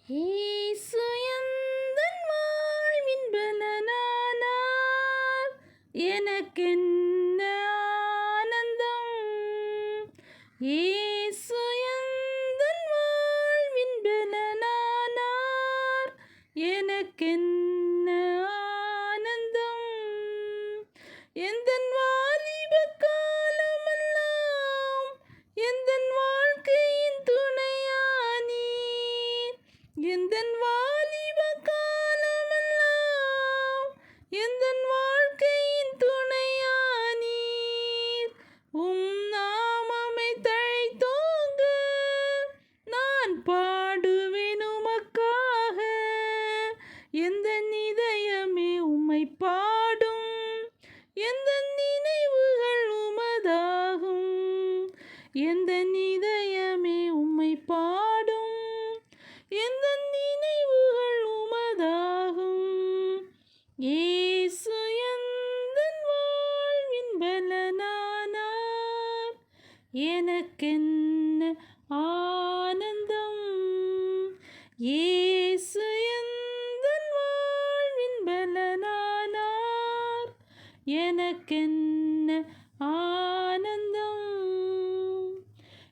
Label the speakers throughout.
Speaker 1: இயேசு எந்தன் வாழ்வின் பலனானார், எனக்கென்ன ஆனந்தம். இயேசு எந்தன் வாழ்வின் பலனானார், எனக்கென்ன ஆனந்தம். எந்தன் வாலிப காலமெல்லாம் எந்தன் வாழ்க்கையின் துணையானீர். எந்தன் வாலிப காலமெல்லாம் எந்தன் வாழ்க்கையின் துணையானீர். நாமமை தழைத்தோங்க நான் பாடுவேன் உமக்காக. எந்தன் இதயமே உம்மை பாடும், எந்தன் நினைவுகள் உமதாகும். எந்தன் இதயமே உம்மை பாடும், எந்தன் நினைவுகள் உமதாகும். இயேசு எந்தன் வாழ்வின் பலனானார், எனக்கென்ன ஆனந்தம். இயேசு எந்தன் வாழ்வின் பலனானார், எனக்கென்ன ஆனந்தம்.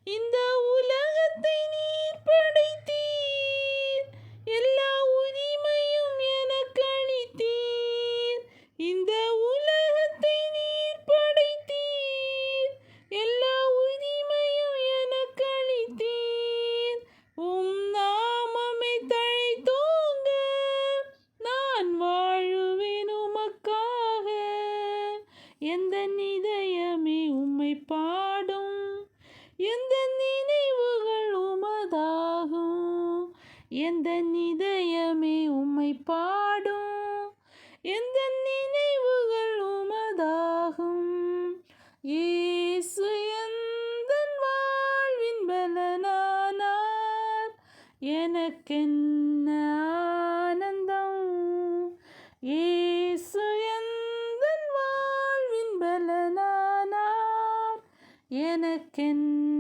Speaker 1: இந்த உலகத்தை நீர் படைத்தீர், எல்லா உரிமையும் எனக்கு அளித்தீர். இந்த உலகத்தை நீர் படைத்தீர், எல்லா உரிமையும் எனக்கு அளித்தீர். நாமமை தழைத்தோங்க நான் வாழுவேன் உமக்காக. எந்தன் இதயமே உம்மை பாடும், எந்தன் நினைவுகள் உமதாகும். எந்தன் இதயமே உம்மை பாடும், எந்தன் நினைவுகள் உமதாகும். இயேசு எந்தன் வாழ்வின் பலனானார், எனக்கென்ன ஆனந்தம். இயேசு எந்தன் வாழ்வின் பலனானார், எனக்கென்ன